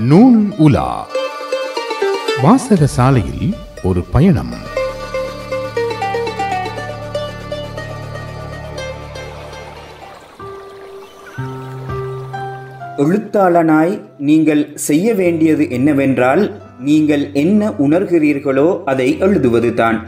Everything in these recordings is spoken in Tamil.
நூல் உலா வாசக சாலையில் ஒரு பயணம். எழுத்தாளனாய் நீங்கள் செய்ய வேண்டியது என்னவென்றால், நீங்கள் என்ன உணர்கிறீர்களோ அதை எழுதுவதுதான்.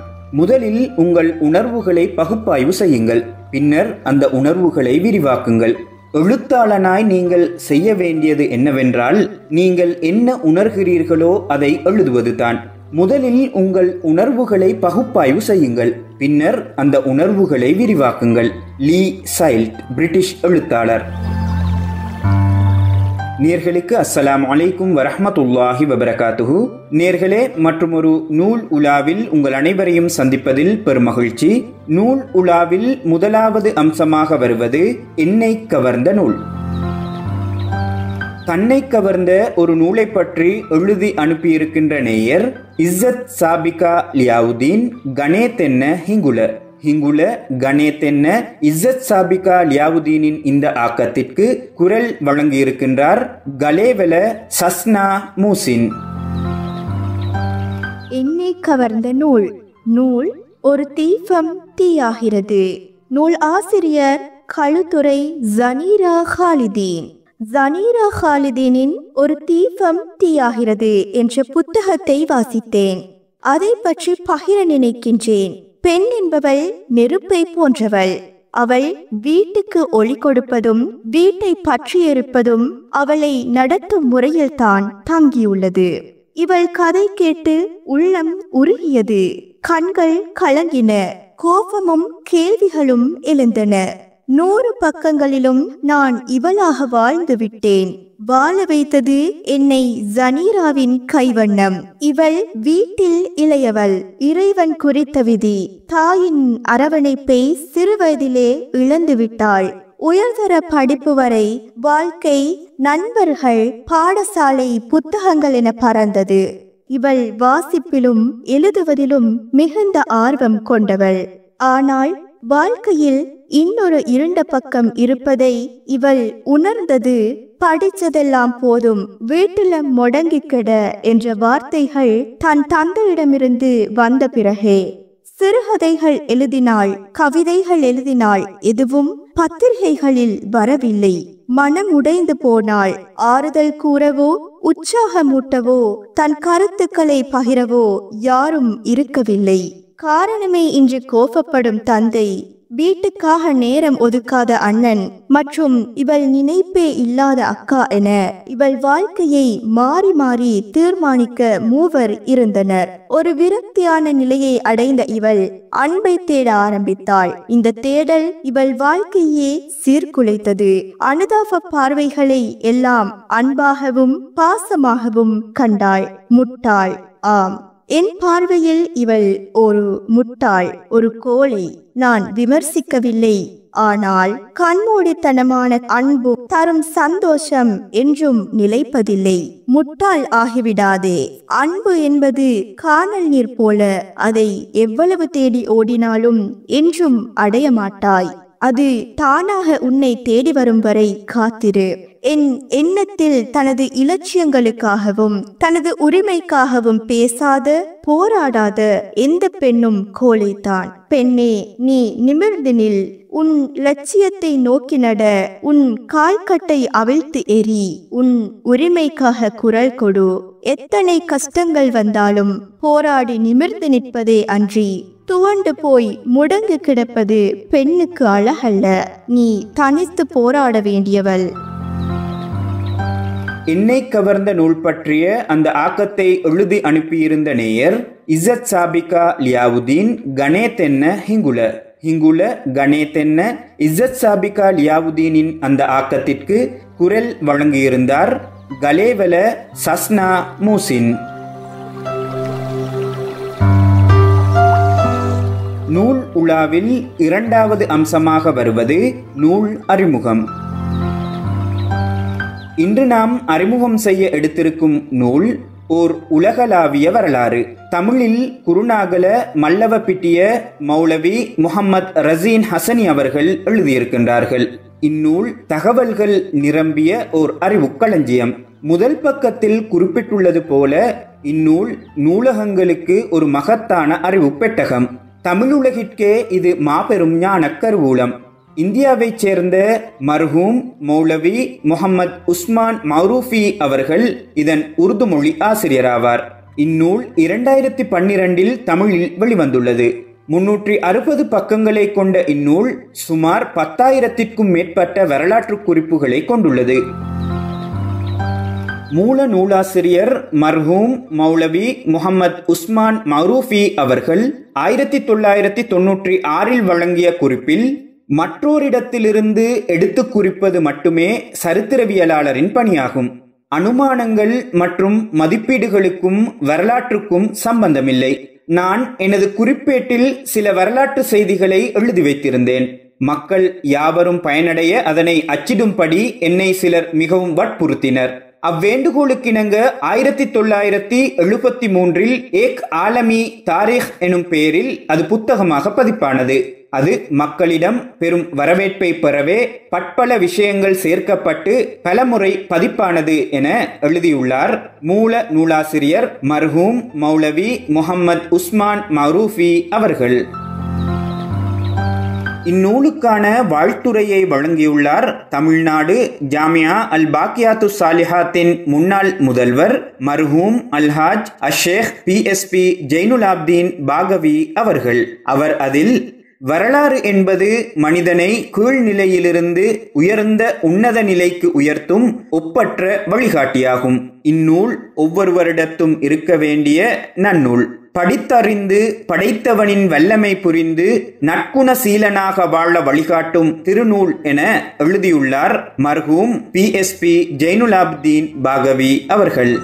முதலில் உங்கள் உணர்வுகளை பகுப்பாய்வு செய்யுங்கள். பின்னர் அந்த உணர்வுகளை விரிவாக்குங்கள். எழுத்தாளனாய் நீங்கள் செய்ய வேண்டியது என்னவென்றால், நீங்கள் என்ன உணர்கிறீர்களோ அதை எழுதுவதுதான். முதலில் உங்கள் உணர்வுகளை பகுப்பாய்வு செய்யுங்கள். பின்னர் அந்த உணர்வுகளை விரிவாக்குங்கள். லீ சைல்ட், பிரிட்டிஷ் எழுத்தாளர். நேர்களுக்கு அஸ்ஸலாமு அலைக்கும் வரஹ்மத்துல்லாஹி வபரகாத்துஹு. நேர்களே, மற்றும் ஒரு நூல் உலாவில் உங்கள் அனைவரையும் சந்திப்பதில் பெருமகிழ்ச்சி. நூல் உலாவில் முதலாவது அம்சமாக வருவது என்னை கவர்ந்த நூல். தன்னை கவர்ந்த ஒரு நூலை பற்றி எழுதி அனுப்பியிருக்கின்ற நேயர் இஸ்ஸத் சாபிகா லியாவுதீன் கணேத்தென்ன ஹிங்குல கணேத்தென்ன இஸ்ஸத் சாபிகா லியாவுதீனின் இந்த ஆக்கத்திற்கு குரல் வழங்கியிருக்கின்றார் கலேவல சஸ்னா மூசின். என்னை கவர்ந்த நூல். நூல் ஒரு தீபம் தீயாகிறது. நூல் ஆசிரியர் கழுத்துறை ஜனீரா காலிதீன். ஜனீரா காலிதீனின் ஒரு தீபம் தீயாகிறது என்ற புத்தகத்தை வாசித்தேன். அதை பற்றி பகிர நினைக்கின்றேன். பெண் என்பவள் நெருப்பை போன்றவள். அவள் வீட்டுக்கு ஒளி கொடுப்பதும் வீட்டை பற்றியிருப்பதும் அவளை நடத்தும் முறையில்தான் தங்கியுள்ளது. இவள் கதை கேட்டு உள்ளம் உருகியது. கண்கள் கலங்கின. கோபமும் கேள்விகளும் எழுந்தன. 100 பக்கங்களிலும் நான் இவளாக வாழ்ந்து விட்டேன். வாழ வைத்தது என்னை ஜனீராவின் கைவண்ணம். இவள் வீட்டில் இளையவள். இறைவன் குறித்த விதி. தாயின் அரவணைப்பை சிறுவயதிலே இழந்து விட்டாள். உயர்தர படிப்பு வரை வாழ்க்கை, நண்பர்கள், பாடசாலை, புத்தகங்கள் என பறந்தது. இவள் வாசிப்பிலும் எழுதுவதிலும் மிகுந்த ஆர்வம் கொண்டவள். ஆனால் வாழ்க்கையில் இன்னொரு இருண்ட பக்கம் இருப்பதை இவள் உணர்ந்தது. படிச்சதெல்லாம் போதும், வீட்டில முடங்கி கிட என்ற வார்த்தைகள் தன் தந்தையிடமிருந்து வந்த பிறகே. சிறுகதைகள் எழுதினாள், கவிதைகள் எழுதினாள். எதுவும் பத்திரிகைகளில் வரவில்லை. மனம் உடைந்து போனாள். ஆறுதல் கூறவோ உற்சாகமூட்டவோ தன் கருத்துக்களை பகிரவோ யாரும் இருக்கவில்லை. காரணமே இன்று கோபப்படும் தந்தை, வீட்டுக்காக நேரம் ஒதுக்காத அண்ணன் மற்றும் இவள் நினைப்பே இல்லாத அக்கா என இவள் வாழ்க்கையை மாறி மாறி தீர்மானிக்க மூவர் இருந்தனர். ஒரு விரக்தியான நிலையை அடைந்த இவள் அன்பை தேட ஆரம்பித்தாள். இந்த தேடல் இவள் வாழ்க்கையே சீர்குலைத்தது. அனுதாப பார்வைகளை எல்லாம் அன்பாகவும் பாசமாகவும் கண்டாள். முட்டாள். ஆம், என் பார்வையில் இவள் ஒரு முட்டாள், ஒரு கோழை. நான் விமர்சிக்கவில்லை. ஆனால் கண்மூடித்தனமான அன்பு தரும் சந்தோஷம் என்றும் நிலைப்பதில்லை. முட்டாள் ஆகிவிடாதே. அன்பு என்பது கானல் நீர் போல. அதை எவ்வளவு தேடி ஓடினாலும் என்றும் அடைய மாட்டாய். அது தானாக உன்னை தேடி வரும் வரை காத்திரு. என் எண்ணத்தில் தனது இலட்சியங்களுக்காகவும் தனது உரிமைக்காகவும் பேசாத, போராடாத எந்த பெண்ணும் கோழைத்தான். பெண்ணே, நீ நிமிர்ந்து நில். உன் லட்சியத்தை நோக்கி நட. உன் கால்கட்டை அவிழ்த்து எறி. உன் உரிமைக்காக குரல் கொடு. எத்தனை கஷ்டங்கள் வந்தாலும் போராடி நிமிர்ந்து நிற்பதே அன்றி துவண்டு போய் முடங்கு கிடப்பது பெண்ணுக்கு அழகல்ல. நீ தனித்து போராட வேண்டியவள். என்னை கவர்ந்த நூல் பற்றிய அந்த ஆக்கத்தை எழுதி அனுப்பியிருந்த நேயர் இஸ்ஸத் சாபிகா லியாவுதீன் கணேத்தென்ன ஹிங்குல கணேத்தென்ன இஸ்ஸத் சாபிகா லியாவுதீனின் அந்த ஆக்கத்திற்கு குரல் வழங்கியிருந்தார் கலேவல சஸ்னா மூசின். நூல் உலாவில் இரண்டாவது அம்சமாக வருவது நூல் அறிமுகம். இன்று நாம் அறிமுகம் செய்ய எடுத்திருக்கும் நூல் ஓர் உலகளாவிய வரலாறு. தமிழில் குருநாகல மல்லவப்பிட்டிய மௌலவி முஹம்மத் ரசீன் ஹசனி அவர்கள் எழுதியிருக்கின்றார்கள். இந்நூல் தகவல்கள் நிரம்பிய ஓர் அறிவுக்களஞ்சியம். முதல் பக்கத்தில் குறிப்பிட்டுள்ளது போல இந்நூல் நூலகங்களுக்கு ஒரு மகத்தான அறிவு பெட்டகம். தமிழுலகிற்கே இது மாபெரும் ஞான கருவூலம். இந்தியாவைச் சேர்ந்த மர்ஹூம் மௌலவி முஹம்மத் உஸ்மான் மௌரூஃபி அவர்கள் இதன் உருது மொழி ஆசிரியராவார். இந்நூல் 2012 தமிழில் வெளிவந்துள்ளது. 360 பக்கங்களை கொண்ட இந்நூல் சுமார் 10,000க்கும் மேற்பட்ட வரலாற்று குறிப்புகளை கொண்டுள்ளது. மூல நூலாசிரியர் மர்ஹூம் மௌலவி முஹம்மத் உஸ்மான் மௌரூஃபி அவர்கள் 1996 வழங்கிய குறிப்பில் மற்றோரிடத்திலிருந்து எடுத்து குறிப்பது மட்டுமே சரித்திரவியலாளரின் பணியாகும். அனுமானங்கள் மற்றும் மதிப்பீடுகளுக்கும் வரலாற்றுக்கும் சம்பந்தமில்லை. நான் எனது குறிப்பேட்டில் சில வரலாற்று செய்திகளை எழுதி வைத்திருந்தேன். மக்கள் யாவரும் பயனடைய அதனை அச்சிடும்படி என்னை சிலர் மிகவும் வற்புறுத்தினர். அவ்வேண்டுகோளுக்கிணங்க 1973 ஏக் ஆலமி தாரிக் எனும் பெயரில் அது புத்தகமாக பதிப்பானது. அது மக்களிடம் பெரும் வரவேற்பை பெறவே பற்பல விஷயங்கள் சேர்க்கப்பட்டு பலமுறை பதிப்பானது என எழுதியுள்ளார் மூல நூலாசிரியர் மர்ஹூம் மௌலவி முஹம்மத் உஸ்மான் மௌரூஃபி அவர்கள். இந்நூலுக்கான வாழ்த்துரையை வழங்கியுள்ளார் தமிழ்நாடு ஜாமியா அல் பாக்கியாத்து சாலிஹாத்தின் முன்னாள் முதல்வர் மர்ஹூம் அல்ஹாஜ் அஷேக் PSP ஜெய்னுலாப்தீன் பாகவி அவர்கள். அவர் அதில் வரலாறு என்பது மனிதனை கீழ்நிலையிலிருந்து உயர்ந்த உன்னத நிலைக்கு உயர்த்தும் ஒப்பற்ற வழிகாட்டியாகும். இந்நூல் ஒவ்வொருவரிடத்தும் இருக்க வேண்டிய நன்னூல். படித்தறிந்து படைத்தவனின் வல்லமை புரிந்து நற்குணசீலனாக வாழ வழிகாட்டும் திருநூல் என எழுதியுள்ளார் மர்ஹூம் PSP ஜெய்னுலாப்தீன் பாகவி அவர்கள்.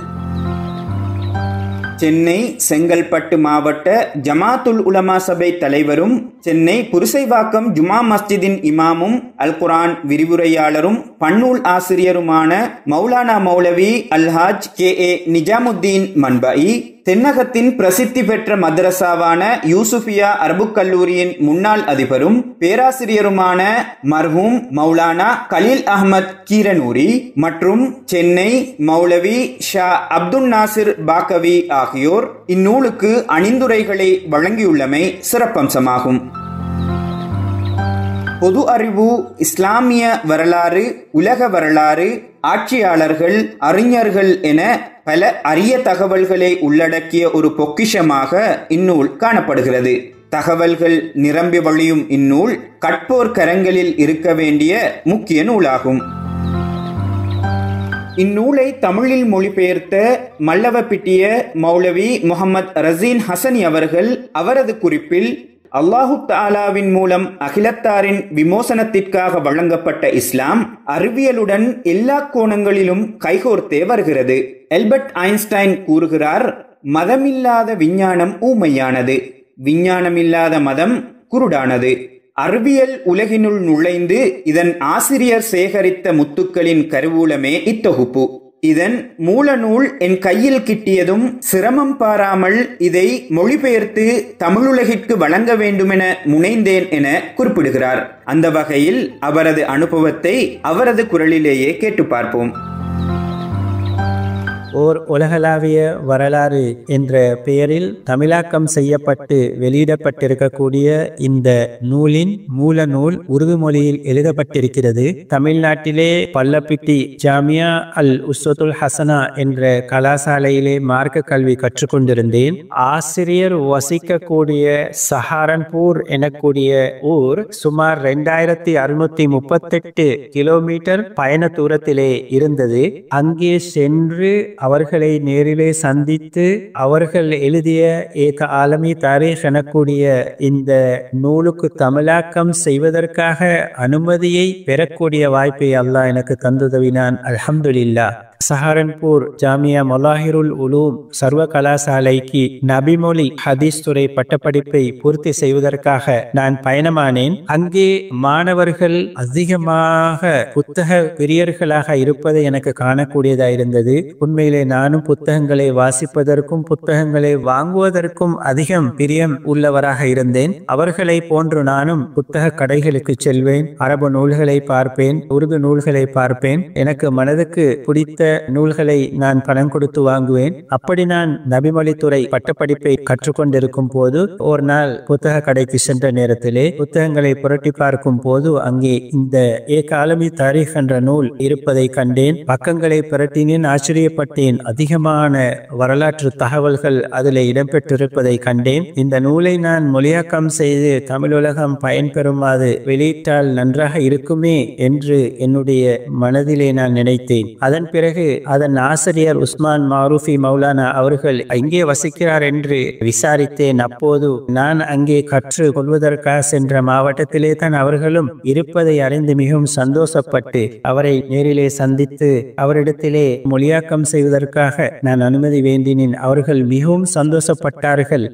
சென்னை செங்கல்பட்டு மாவட்ட ஜமாத்துல் உலமா சபை தலைவரும் சென்னை புருசைவாக்கம் ஜுமா மஸ்ஜிதின் இமாமும் அல் குர்ஆன் விரிவுரையாளரும் பன்னூல் ஆசிரியருமான மௌலானா மௌலவி அல்ஹாஜ் KA நிஜாமுத்தீன் மன்பாயி, தென்னகத்தின் பிரசித்தி பெற்ற மதரசாவான யூசுஃபியா அரபுக் கல்லூரியின் முன்னாள் அதிபரும் பேராசிரியருமான மர்ஹூம் மௌலானா கலீல் அஹ்மத் கீரனூரி மற்றும் சென்னை மௌலவி ஷா அப்துல் நாசிர் பாக்கவி ஆகியோர் இந்நூலுக்கு அணிந்துரைகளை வழங்கியுள்ளமை சிறப்பம்சமாகும். பொது அறிவு, இஸ்லாமிய வரலாறு, உலக வரலாறு, ஆட்சியாளர்கள், அறிஞர்கள் என பல அரிய தகவல்களை உள்ளடக்கிய ஒரு பொக்கிஷமாக இந்நூல் காணப்படுகிறது. தகவல்கள் நிரம்பி வழியும் இந்நூல் கற்போர் கரங்களில் இருக்க வேண்டிய முக்கிய நூலாகும். இந்நூலை தமிழில் மொழிபெயர்த்த மல்லவப்பிட்டிய மௌலவி முஹம்மத் ரசீன் ஹசனி அவர்கள் அவரது குறிப்பில் அல்லாஹு தஆலாவின் மூலம் அகிலத்தாரின் விமோசனத்திற்காக வழங்கப்பட்ட இஸ்லாம் அறிவியலுடன் எல்லா கோணங்களிலும் கைகோர்த்தே வருகிறது. ஆல்பர்ட் ஐன்ஸ்டைன் கூறுகிறார், மதமில்லாத விஞ்ஞானம் ஊமையானது, விஞ்ஞானமில்லாத மதம் குருடானது. அறிவியல் உலகினுள் நுழைந்து இதன் ஆசிரியர் சேகரித்த முத்துக்களின் கருவூலமே இத்தொகுப்பு. இதன் மூலநூல் என் கையில் கிட்டியதும் சிரமம் பாராமல் இதை மொழிபெயர்த்து தமிழுலகிற்கு வழங்க வேண்டுமென முனைந்தேன் என குறிப்பிடுகிறார். அந்த வகையில் அவரது அனுபவத்தை அவரது குரலிலேயே கேட்டு பார்ப்போம். ஓர் உலகளாவிய வரலாறு என்ற பெயரில் தமிழாக்கம் செய்யப்பட்டு வெளியிடப்பட்டிருக்கக்கூடிய இந்த நூலின் மூல நூல் உருது மொழியில் எழுதப்பட்டிருக்கிறது. தமிழ்நாட்டிலே பல்லப்பிட்டி ஜாமியா அல் உஸ்வத்துல் ஹசனா என்ற கலாசாலையிலே மார்க்க கல்வி கற்றுக்கொண்டிருந்தேன். ஆசிரியர் வசிக்கக்கூடிய சஹாரன்பூர் எனக்கூடிய ஊர் சுமார் 2638 கிலோமீட்டர் பயண தூரத்திலே இருந்தது. அங்கே சென்று அவர்களை நேரிலே சந்தித்து அவர்கள் எழுதிய ஏக ஆலமி தாரீக் எனக்கூடிய இந்த நூலுக்கு தமிழாக்கம் செய்வதற்காக அனுமதியை பெறக்கூடிய வாய்ப்பை அல்லாஹ் எனக்கு தந்துதவினான். அல்ஹம்துலில்லாஹ். சஹரன்பூர் ஜாமியா மொலாஹிருல் உலூம் சர்வ கலாசாலைக்கு நபிமொழி ஹதீஸ் துறை பட்டப்படிப்பை பூர்த்தி செய்வதற்காக நான் பயணமானேன். அங்கே மாணவர்கள் அதிகமாக புத்தக பிரியர்களாக இருப்பதை எனக்கு காணக்கூடியதாக இருந்தது. உண்மையிலே நானும் புத்தகங்களை வாசிப்பதற்கும் புத்தகங்களை வாங்குவதற்கும் அதிகம் பிரியம் உள்ளவராக இருந்தேன். அவர்களை போன்று நானும் புத்தக கடைகளுக்கு செல்வேன், அரபு நூல்களை பார்ப்பேன், உருது நூல்களை பார்ப்பேன். எனக்கு மனதுக்கு பிடித்த நூல்களை நான் பணம் கொடுத்து வாங்குவேன். அப்படி நான் நபிமொழித்துறை பட்டப்படிப்பை கற்றுக்கொண்டிருக்கும் போது ஒரு நாள் புத்தக கடைக்கு சென்ற நேரத்திலே புத்தகங்களை புரட்டி பார்க்கும் போது அங்கே இந்த ஏக் ஆலமி தாரீக் என்ற நூல் இருப்பதை கண்டேன். பக்கங்களை புரட்டினேன், ஆச்சரியப்பட்டேன். அதிகமான வரலாற்று தகவல்கள் அதில் இடம்பெற்றிருப்பதை கண்டேன். இந்த நூலை நான் மொழியாக்கம் செய்து தமிழ் உலகம் பயன்பெறுமாறு வெளியிட்டால் நன்றாக இருக்குமே என்று என்னுடைய மனதிலே நான் நினைத்தேன். அதன் பிறகு அதன் ஆசிரியர் உஸ்மான் மாரூஃபி மௌலானா அவர்கள் எங்கே வசிக்கிறார் என்று விசாரித்தேன். அப்போது நான் அங்கே கற்று கொள்வதற்காக சென்ற மாவட்டத்திலே தான் அவர்களும் இருப்பதை அறிந்து மிகவும் சந்தோஷப்பட்டு அவரை நேரிலே சந்தித்து அவரிடத்திலே மொழியாக்கம் செய்வதற்காக நான் அனுமதி வேண்டினேன். அவர்கள் மிகவும் சந்தோஷப்பட்டார்கள்.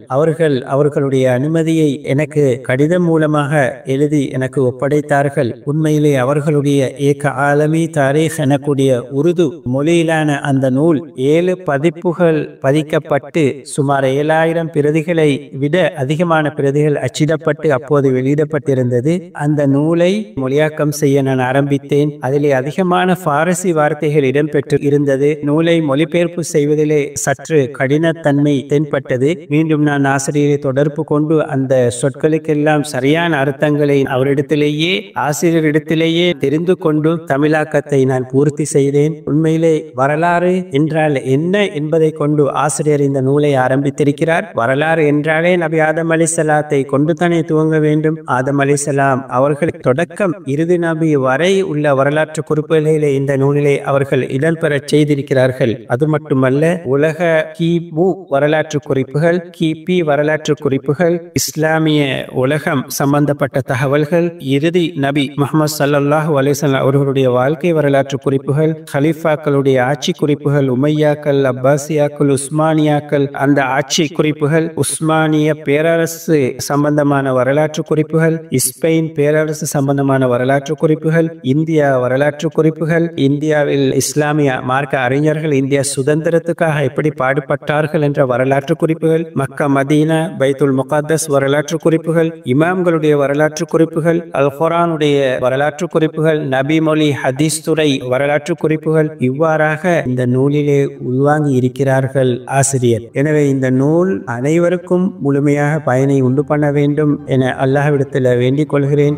அவர்களுடைய அனுமதியை எனக்கு கடிதம் மூலமாக எழுதி எனக்கு ஒப்படைத்தார்கள். உண்மையிலே அவர்களுடைய ஏக ஆலமி தாரீக் எனக்கூடிய உருது மொழியிலான அந்த நூல் 7 பதிப்புகள் பதிக்கப்பட்டு சுமார் 7000 பிரதிகளை விட அதிகமான பிரதிகள் அச்சிடப்பட்டு அப்போது வெளியிடப்பட்டிருந்தது. அந்த நூலை மொழியாக்கம் செய்ய நான் ஆரம்பித்தேன். அதிலே அதிகமான பாரசி வார்த்தைகள் இடம்பெற்று இருந்தது. நூலை மொழிபெயர்ப்பு செய்வதிலே சற்று கடினத்தன்மை தென்பட்டது. மீண்டும் நான் ஆசிரியரை தொடர்பு கொண்டு அந்த சொற்களுக்கெல்லாம் சரியான அர்த்தங்களை அவரிடத்திலேயே ஆசிரியரிடத்திலேயே தெரிந்து கொண்டு தமிழாக்கத்தை நான் பூர்த்தி செய்தேன். உண்மையிலே வரலாறு என்றால் என்ன என்பதை கொண்டு ஆசிரியர் இந்த நூலை ஆரம்பித்திருக்கிறார். வரலாறு என்றாலே நபி ஆதம் அலைஹிஸ்ஸலாத்தை கொண்டு தானே துவங்க வேண்டும். ஆதம் அலைஹிஸ்ஸலாம் அவர்கள் தொடக்கம் இறுதி நபி வரை உள்ள வரலாற்று குறிப்புகளிலே இந்த நூலிலே அவர்கள் இடம்பெறச் செய்திருக்கிறார்கள். அது மட்டுமல்ல, உலக கிமு வரலாற்று குறிப்புகள், கிபி வரலாற்று குறிப்புகள், இஸ்லாமிய உலகம் சம்பந்தப்பட்ட தகவல்கள், இறுதி நபி முஹம்மது ஸல்லல்லாஹு அலைஹி வஸல்லம் அவர்களுடைய வாழ்க்கை வரலாற்று குறிப்புகள், ஹலீஃபாக்களுடைய ஆட்சி குறிப்புகள், உமையாக்கள், அப்பாசியாக்கள், உஸ்மானியாக்கள் அந்த ஆட்சி குறிப்புகள், உஸ்மானிய பேரரசு சம்பந்தமான வரலாற்று குறிப்புகள், ஸ்பெயின் பேரரசு சம்பந்தமான வரலாற்று குறிப்புகள், இந்தியா வரலாற்று குறிப்புகள், இந்தியாவில் இஸ்லாமிய மார்க்க அறிஞர்கள் இந்தியா சுதந்திரத்துக்காக எப்படி பாடுபட்டார்கள் என்ற வரலாற்று குறிப்புகள், மக்கா மதீனா பைத்துல் முகத்தஸ் வரலாற்று குறிப்புகள், இமாம்களுடைய வரலாற்று குறிப்புகள், அல் குர்ஆனுடைய வரலாற்று குறிப்புகள், நபி மொழி ஹதீஸ் துறை வரலாற்று குறிப்புகள், இவ்வாறாக இந்த நூலிலே உள்வாங்கி இருக்கிறார்கள் ஆசிரியர். எனவே இந்த நூல் அனைவருக்கும் முழுமையாக பயனை உண்டு பண்ண வேண்டும் என அல்லாஹ்விடத்தில் வேண்டிக் கொள்கிறேன்.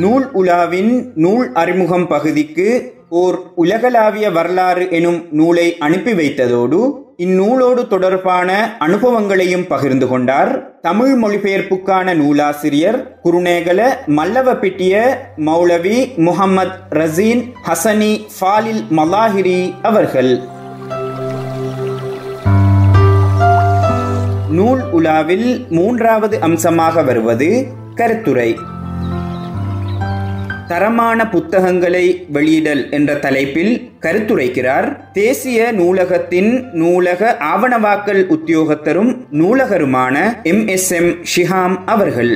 நூல் உலாவின் நூல் அறிமுகம் பகுதிக்கு ஓர் உலகளாவிய வரலாறு எனும் நூலை அனுப்பி வைத்ததோடு இந்நூலோடு தொடர்பான அனுபவங்களையும் பகிர்ந்து கொண்டார் தமிழ் மொழிபெயர்ப்புக்கான நூலாசிரியர் குருநேகல மல்லவப்பிட்டிய மௌலவி முஹம்மத் ரசீன் ஹசனி ஃபாலில் மலாஹிரி அவர்கள். நூல் உலாவில் 3வது அம்சமாக வருவது கருத்துரை. தரமான புத்தகங்களை வெளியிடல் என்ற தலைப்பில் கருத்துரைக்கிறார் தேசிய நூலகத்தின் நூலக ஆவணவாக்கல் உத்தியோகத்தரும் நூலகருமான MSM ஷிஹாம் அவர்கள்.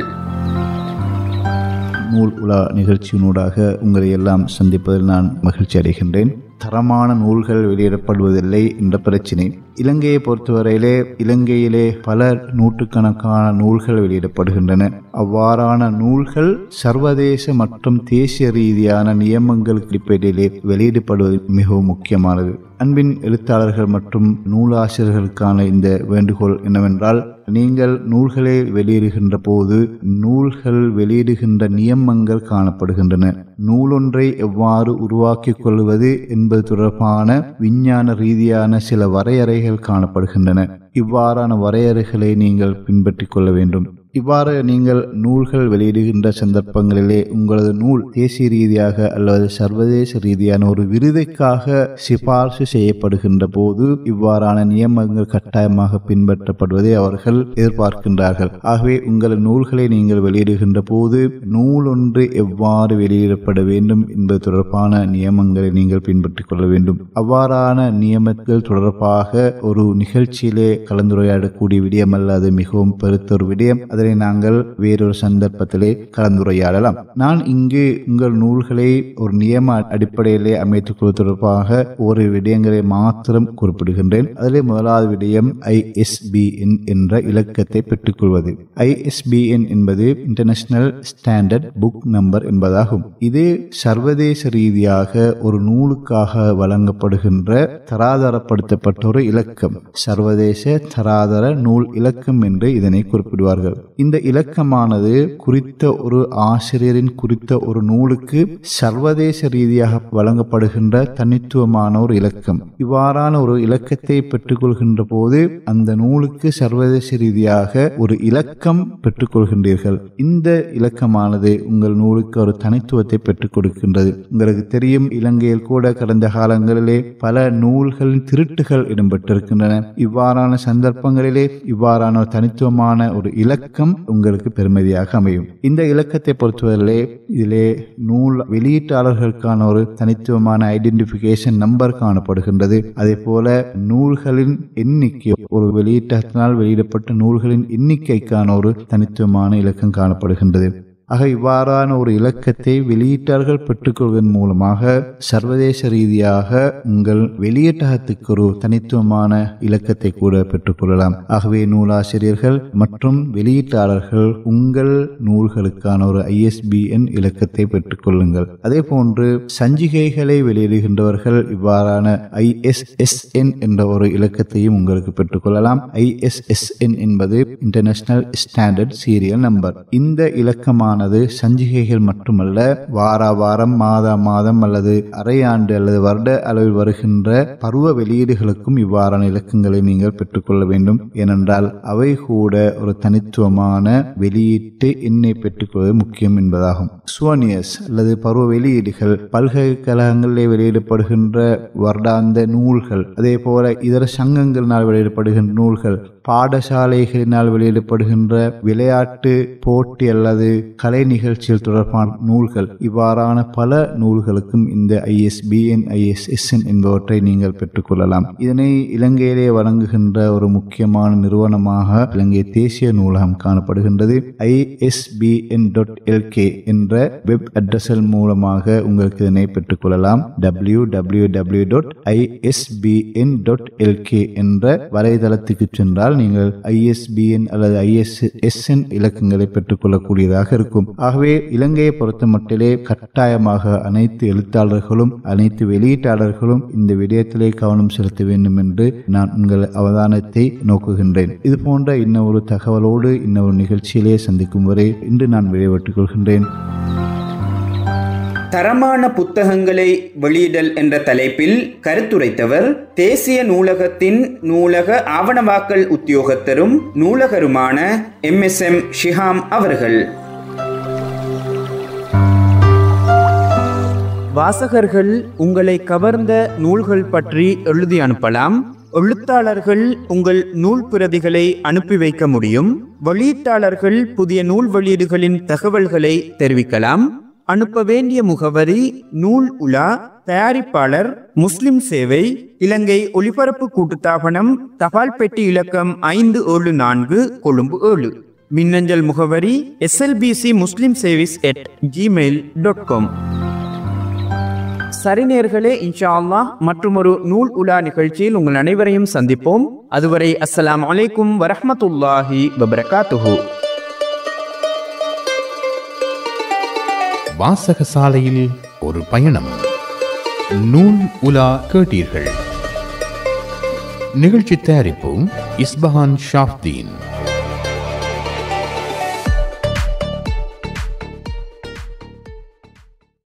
நூல் உலா நிகழ்ச்சியினூடாக உங்களை எல்லாம் சந்திப்பதில் நான் மகிழ்ச்சி அடைகின்றேன். தரமான நூல்கள் வெளியிடப்படுவதில்லை என்ற பிரச்சினை இலங்கையை பொறுத்தவரையிலே இலங்கையிலே பல நூற்றுக்கணக்கான நூல்கள் வெளியிடப்படுகின்றன. அவ்வாறான நூல்கள் சர்வதேச மற்றும் தேசிய ரீதியான நியமங்கள் அடிப்படையிலே வெளியிடப்படுவது மிகவும் முக்கியமானது. அன்பின் எழுத்தாளர்கள் மற்றும் நூலாசிரியர்களுக்கான இந்த வேண்டுகோள் என்னவென்றால், நீங்கள் நூல்களை வெளியிடுகின்ற போது நூல்கள் வெளியிடுகின்ற நியமங்கள் காணப்படுகின்றன. நூலொன்றை எவ்வாறு உருவாக்கிக் கொள்வது என்பது தொடர்பான விஞ்ஞான ரீதியான சில வரையறைகள் காணப்படுகின்றன. இவ்வாறான வரையறைகளை நீங்கள் பின்பற்றிக் கொள்ள வேண்டும். இவ்வாறு நீங்கள் நூல்கள் வெளியிடுகின்ற சந்தர்ப்பங்களிலே உங்களது நூல் தேசிய ரீதியாக அல்லது சர்வதேச ரீதியான ஒரு விருதுக்காக சிபார்சு செய்யப்படுகின்ற போது இவ்வாறான நியமங்கள் கட்டாயமாக பின்பற்றப்படுவதை அவர்கள் எதிர்பார்க்கின்றார்கள். ஆகவே உங்கள் நூல்களை நீங்கள் வெளியிடுகின்ற போது நூல் ஒன்று எவ்வாறு வெளியிடப்பட வேண்டும் என்பது தொடர்பான நியமங்களை நீங்கள் பின்பற்றிக் கொள்ள வேண்டும். அவ்வாறான நியமங்கள் தொடர்பாக ஒரு நிகழ்ச்சியிலே கலந்துரையாடக்கூடிய விடயம் அல்ல, அது மிகவும் பெருத்த ஒரு விடயம். அதனை நாங்கள் வேறொரு சந்தர்ப்பத்திலே கலந்துரையாடலாம். நான் இங்கு உங்கள் நூல்களை ஒரு நியம அடிப்படையிலே அமைத்துக் கொள்வது தொடர்பாக ஒரு விடயங்களை மாத்திரம் குறிப்பிடுகின்றேன். அதிலே முதலாவது விடயம் ISBN என்ற இலக்கத்தை பெற்றுக்கொள்வது. ISBN என்பது இன்டர்நேஷனல் ஸ்டாண்டர்ட் புக் நம்பர் என்பதாகும். இது சர்வதேச ரீதியாக ஒரு நூலுக்காக வழங்கப்படுகின்ற தராதரப்படுத்தப்பட்ட ஒரு இலக்கம். சர்வதேச தராதர நூல் இலக்கம் என்று இதனை குறிப்பிடுவார்கள். இந்த இலக்கமானது குறித்த ஒரு ஆசிரியரின் குறித்த ஒரு நூலுக்கு சர்வதேச ரீதியாக வழங்கப்படுகின்ற தனித்துவமான ஒரு இலக்கம். இவ்வாறான ஒரு இலக்கத்தை பெற்றுக்கொள்கின்ற போது அந்த நூலுக்கு சர்வதேச ரீதியாக ஒரு இலக்கம் பெற்றுக்கொள்கின்றீர்கள். இந்த இலக்கமானது உங்கள் நூலுக்கு ஒரு தனித்துவத்தை பெற்றுக் கொடுக்கின்றது. உங்களுக்கு தெரியும், இலங்கையில் கூட கடந்த காலங்களிலே பல நூல்களின் திருட்டுகள் இடம்பெற்றிருக்கின்றன. இவ்வாறான சந்தர்ப்பங்களிலே இவ்வாறான தனித்துவமான ஒரு இலக்கம் உங்களுக்கு பெருமதியாக அமையும். இந்த இலக்கத்தை பொறுத்தவரையிலே இதிலே நூல் வெளியீட்டாளர்களுக்கான ஒரு தனித்துவமான ஐடென்டிபிகேஷன் நம்பர் காணப்படுகின்றது. அதே போல நூல்களின் எண்ணிக்கை, ஒரு வெளியீட்டாளர்களால் வெளியிடப்பட்ட நூல்களின் எண்ணிக்கைக்கான ஒரு தனித்துவமான இலக்கம் காணப்படுகின்றது. ஆக இவ்வாறான ஒரு இலக்கத்தை வெளியீட்டாளர்கள் பெற்றுக்கொள்வதன் மூலமாக சர்வதேச ரீதியாக உங்கள் வெளியீட்டகத்துக்கு ஒரு தனித்துவமான இலக்கத்தை கூட பெற்றுக்கொள்ளலாம். ஆகவே நூலாசிரியர்கள் மற்றும் வெளியீட்டாளர்கள் உங்கள் நூல்களுக்கான ஒரு ISBN இலக்கத்தை பெற்றுக்கொள்ளுங்கள். அதே போன்று சஞ்சிகைகளை வெளியிடுகின்றவர்கள் இவ்வாறான ISSN என்ற ஒரு இலக்கத்தையும் உங்களுக்கு பெற்றுக்கொள்ளலாம். ISSN என்பது இன்டர்நேஷனல் ஸ்டாண்டர்ட் சீரியல் நம்பர். இந்த இலக்கமான சஞ்சிகைகள் மட்டுமல்ல, வார வாரம், மாதம் அல்லது அரையாண்டு அல்லது வருட அளவில் வருகின்ற பருவ வெளியீடுகளுக்கும் இவ்வாறான இலக்கங்களை நீங்கள் பெற்றுக்கொள்ள வேண்டும். ஏனென்றால் அவை கூட ஒரு தனித்துவமான வெளியீட்டு எண்ணை பெற்றுக்கொள்வது முக்கியம் என்பதாகும். சுவனியர்ஸ் அல்லது பருவ வெளியீடுகள், பல்கலைக்கழகங்களிலே வெளியிடப்படுகின்ற வருடாந்த நூல்கள், அதே போல இதர சங்கங்களினால் வெளியிடப்படுகின்ற நூல்கள், பாடசாலைகளினால் வெளியிடப்படுகின்ற விளையாட்டு போட்டி அல்லது கலை நிகழ்ச்சிகள் தொடர்பான நூல்கள், இவ்வாறான பல நூல்களுக்கும் இந்த ISBN, ISSN என்பவற்றை நீங்கள் பெற்றுக்கொள்ளலாம். இதனை இலங்கையிலே வழங்குகின்ற ஒரு முக்கியமான நிறுவனமாக இலங்கை தேசிய நூலகம் காணப்படுகின்றது. ISBN.lk என்ற வெப் அட்ரஸில் மூலமாக உங்களுக்கு இதனை பெற்றுக்கொள்ளலாம். www.isbn.lk என்ற வலைதளத்துக்கு சென்றால் நீங்கள் ISBN அல்லது ISSN இலக்கங்களை பெற்றுக்கொள்ளக்கூடியதாக இருக்கும். ஆகவே இலங்கையை பொறுத்த மட்டிலே கட்டாயமாக அனைத்து எழுத்தாளர்களும் அனைத்து வெளியீட்டாளர்களும் இந்த விடயத்திலே கவனம் செலுத்த வேண்டும் என்று நான் உங்கள் அவதானத்தை நோக்குகின்றேன். இது போன்ற இன்னொரு தகவலோடு இன்னொரு நிகழ்ச்சியிலே சந்திக்கும் வரை இன்று நான் விடைபெற்றுக் கொள்கின்றேன். தரமான புத்தகங்களை வெளியிடல் என்ற தலைப்பில் கருத்துரைத்தவர் தேசிய நூலகத்தின் நூலக ஆவணவாக்கல் உத்தியோகத்தரும் நூலகருமான MSM ஷிஹாம் அவர்கள். வாசகர்கள் உங்களை கவர்ந்த நூல்கள் பற்றி எழுதி அனுப்பலாம். எழுத்தாளர்கள் உங்கள் நூல் பிரதிகளை அனுப்பி வைக்க முடியும். வெளியீட்டாளர்கள் புதிய நூல் வெளியீடுகளின் தகவல்களை தெரிவிக்கலாம். அனுப்ப வேண்டிய முகவரி: நூல் உலா, தயாரிப்பாளர் முஸ்லிம் சேவை, இலங்கை ஒலிபரப்பு கூட்டுத்தாபனம், தபால் பெட்டி இலக்கம் 574, கொழும்பு 7. மின்னஞ்சல் முகவரி slbcmuslimservice@gmail.com. சரிநேர்களே, இன்ஷா அல்லாஹ் மற்றும் ஒரு நூல் உலா நிகழ்ச்சியில் உங்கள் அனைவரையும் சந்திப்போம். அதுவரை அஸ்ஸலாமு அலைக்கும் வரஹ்மத்துல்லாஹி வபரகாத்துஹு. வாசகசாலையில் ஒரு பயணம். நூல் உலா கேட்டீர்கள். நிகழ்ச்சி தயாரிப்பு இஸ்பஹான் ஷாஃப்தீன்.